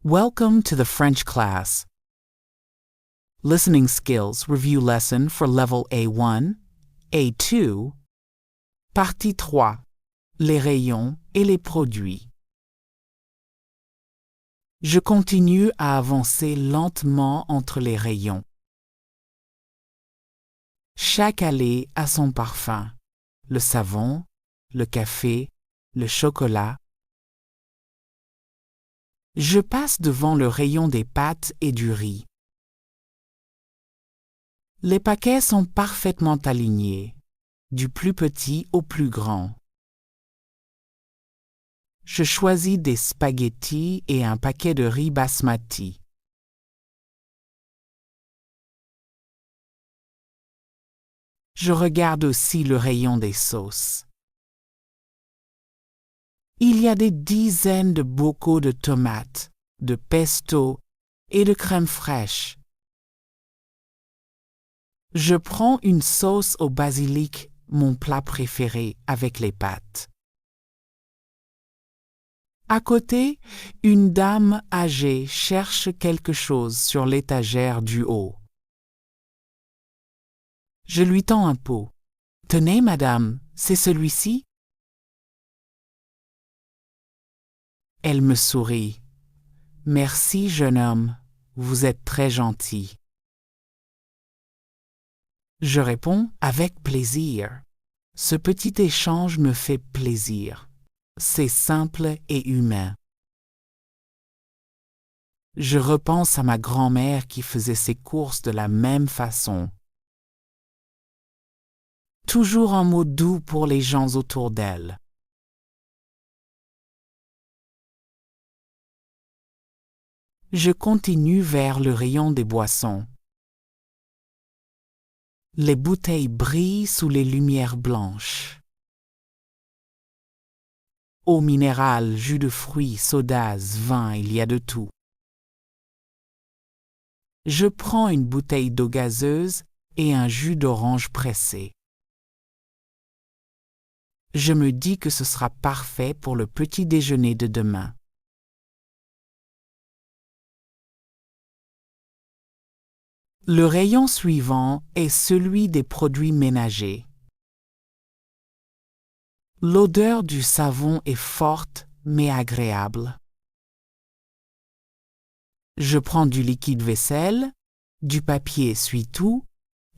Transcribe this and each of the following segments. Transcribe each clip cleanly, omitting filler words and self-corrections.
Welcome to the French class. Listening Skills Review Lesson for Level A1, A2, Partie 3, les rayons et les produits. Je continue à avancer lentement entre les rayons. Chaque allée a son parfum, le savon, le café, le chocolat. Je passe devant le rayon des pâtes et du riz. Les paquets sont parfaitement alignés, du plus petit au plus grand. Je choisis des spaghettis et un paquet de riz basmati. Je regarde aussi le rayon des sauces. Il y a des dizaines de bocaux de tomates, de pesto et de crème fraîche. Je prends une sauce au basilic, mon plat préféré avec les pâtes. À côté, une dame âgée cherche quelque chose sur l'étagère du haut. Je lui tends un pot. « Tenez, madame, c'est celui-ci » Elle me sourit. « Merci, jeune homme, vous êtes très gentil. » Je réponds avec plaisir. Ce petit échange me fait plaisir. C'est simple et humain. Je repense à ma grand-mère qui faisait ses courses de la même façon. Toujours un mot doux pour les gens autour d'elle. Je continue vers le rayon des boissons. Les bouteilles brillent sous les lumières blanches. Eau minérale, jus de fruits, sodas, vin, il y a de tout. Je prends une bouteille d'eau gazeuse et un jus d'orange pressé. Je me dis que ce sera parfait pour le petit déjeuner de demain. Le rayon suivant est celui des produits ménagers. L'odeur du savon est forte mais agréable. Je prends du liquide vaisselle, du papier essuie-tout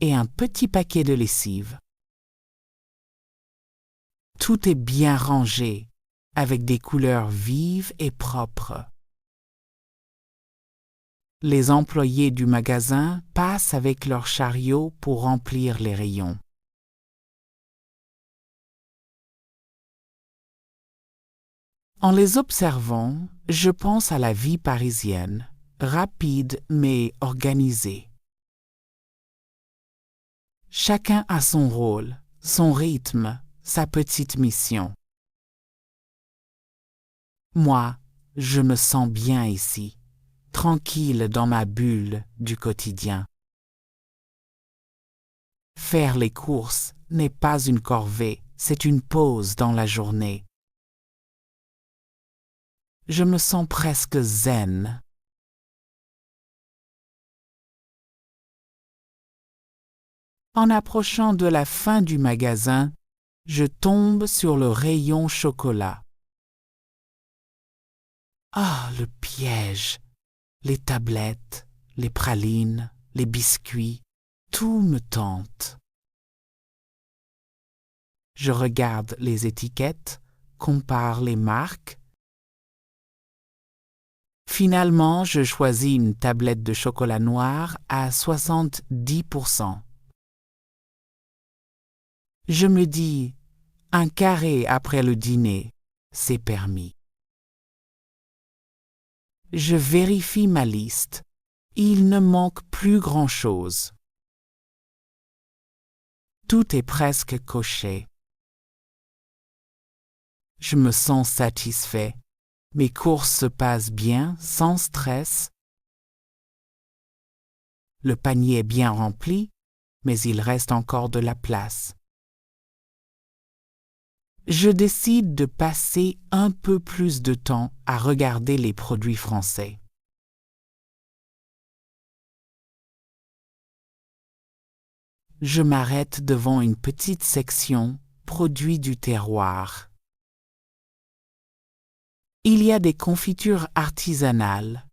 et un petit paquet de lessive. Tout est bien rangé, avec des couleurs vives et propres. Les employés du magasin passent avec leur chariot pour remplir les rayons. En les observant, je pense à la vie parisienne, rapide mais organisée. Chacun a son rôle, son rythme, sa petite mission. Moi, je me sens bien ici, tranquille dans ma bulle du quotidien. Faire les courses n'est pas une corvée, c'est une pause dans la journée. Je me sens presque zen. En approchant de la fin du magasin, je tombe sur le rayon chocolat. Ah, le piège! Les tablettes, les pralines, les biscuits, tout me tente. Je regarde les étiquettes, compare les marques. Finalement, je choisis une tablette de chocolat noir à 70%. Je me dis, un carré après le dîner, c'est permis. Je vérifie ma liste. Il ne manque plus grand-chose. Tout est presque coché. Je me sens satisfait. Mes courses se passent bien, sans stress. Le panier est bien rempli, mais il reste encore de la place. Je décide de passer un peu plus de temps à regarder les produits français. je m'arrête devant une petite section produits du terroir. Il y a des confitures artisanales,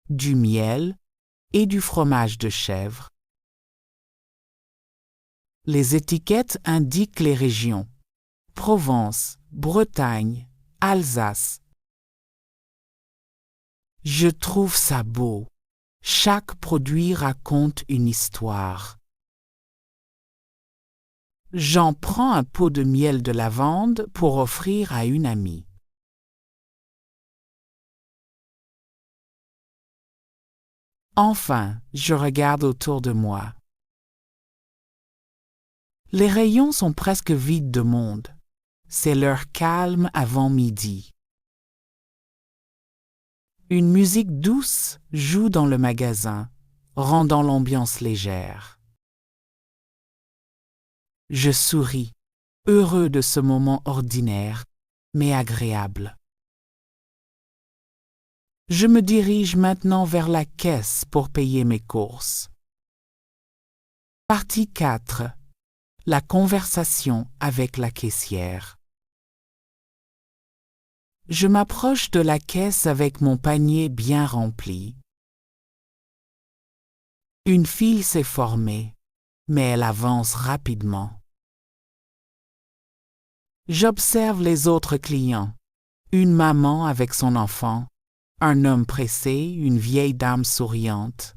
du miel et du fromage de chèvre. Les étiquettes indiquent les régions: Provence, Bretagne, Alsace. Je trouve ça beau. Chaque produit raconte une histoire. J'en prends un pot de miel de lavande pour offrir à une amie. Enfin, je regarde autour de moi. Les rayons sont presque vides de monde. C'est l'heure calme avant midi. Une musique douce joue dans le magasin, rendant l'ambiance légère. Je souris, heureux de ce moment ordinaire, mais agréable. Je me dirige maintenant vers la caisse pour payer mes courses. Partie 4. La conversation avec la caissière. Je m'approche de la caisse avec mon panier bien rempli. Une file s'est formée, mais elle avance rapidement. J'observe les autres clients, une maman avec son enfant, un homme pressé, une vieille dame souriante.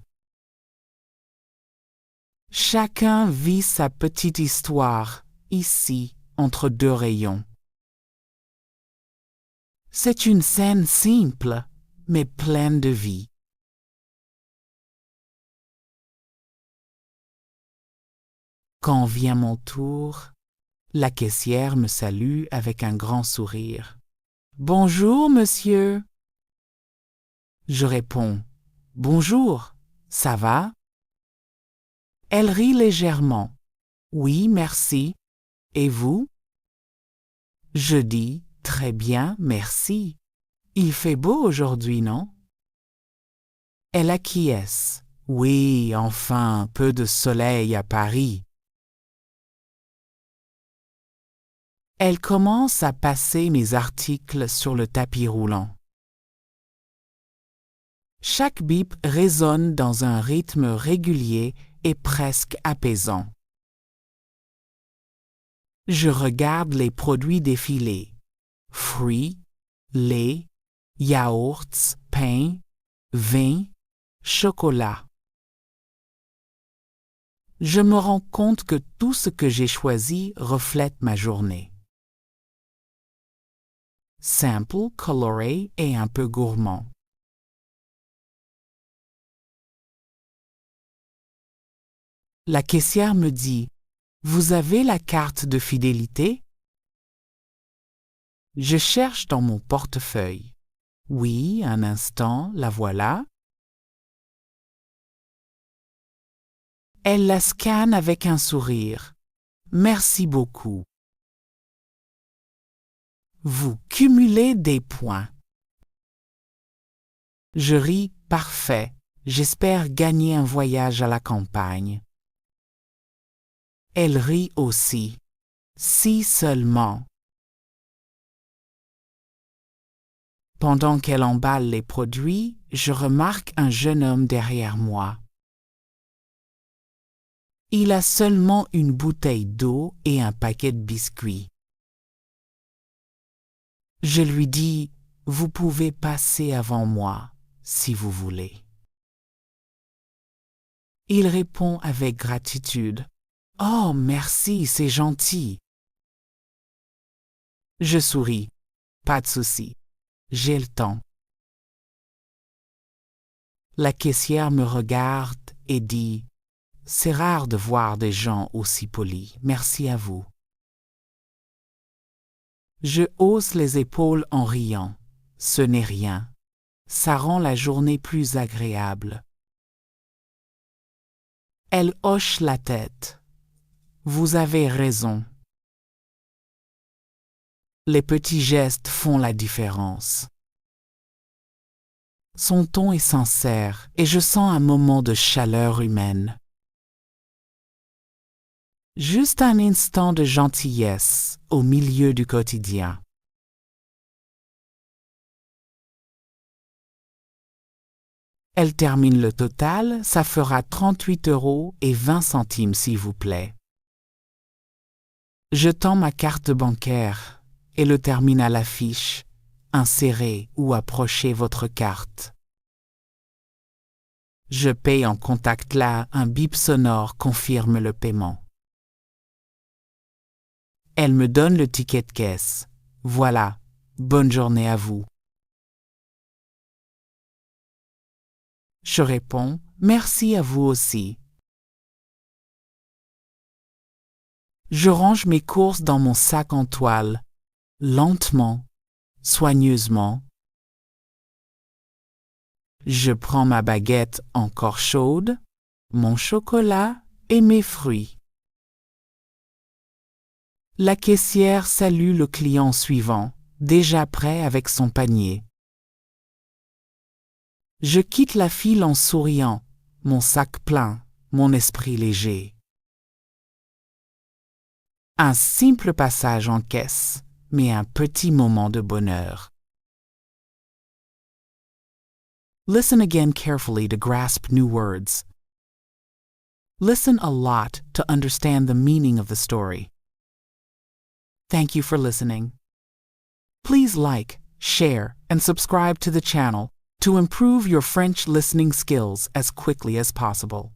Chacun vit sa petite histoire, ici, entre deux rayons. C'est une scène simple, mais pleine de vie. Quand vient mon tour, la caissière me salue avec un grand sourire. « Bonjour, monsieur !» Je réponds « Bonjour, ça va ?» Elle rit légèrement. « Oui, merci. Et vous ?» Je dis « Très bien, merci. Il fait beau aujourd'hui, non ?» Elle acquiesce. « Oui, enfin, peu de soleil à Paris. » Elle commence à passer mes articles sur le tapis roulant. Chaque bip résonne dans un rythme régulier et presque apaisant. Je regarde les produits défiler. Fruits, lait, yaourts, pain, vin, chocolat. Je me rends compte que tout ce que j'ai choisi reflète ma journée. Simple, coloré et un peu gourmand. La caissière me dit « Vous avez la carte de fidélité ?» Je cherche dans mon portefeuille. Oui, un instant, la voilà. Elle la scanne avec un sourire. Merci beaucoup. Vous cumulez des points. Je ris, parfait. J'espère gagner un voyage à la campagne. Elle rit aussi. Si seulement. Pendant qu'elle emballe les produits, je remarque un jeune homme derrière moi. Il a seulement une bouteille d'eau et un paquet de biscuits. Je lui dis « Vous pouvez passer avant moi, si vous voulez. » Il répond avec gratitude « Oh, merci, c'est gentil. » Je souris. Pas de souci. J'ai le temps. La caissière me regarde et dit « C'est rare de voir des gens aussi polis. Merci à vous. » Je hausse les épaules en riant. Ce n'est rien. Ça rend la journée plus agréable. Elle hoche la tête. Vous avez raison. Les petits gestes font la différence. Son ton est sincère et je sens un moment de chaleur humaine. Juste un instant de gentillesse au milieu du quotidien. Elle termine le total, ça fera 38,20 € s'il vous plaît. Je tends ma carte bancaire et le terminal affiche. Insérez ou approchez votre carte. Je paye en contact là, un bip sonore confirme le paiement. Elle me donne le ticket de caisse. Voilà, bonne journée à vous. Je réponds, merci à vous aussi. Je range mes courses dans mon sac en toile, lentement, soigneusement. Je prends ma baguette encore chaude, mon chocolat et mes fruits. La caissière salue le client suivant, déjà prêt avec son panier. Je quitte la file en souriant, mon sac plein, mon esprit léger. Un simple passage en caisse, mais un petit moment de bonheur. Listen again carefully to grasp new words. Listen a lot to understand the meaning of the story. Thank you for listening. Please like, share, and subscribe to the channel to improve your French listening skills as quickly as possible.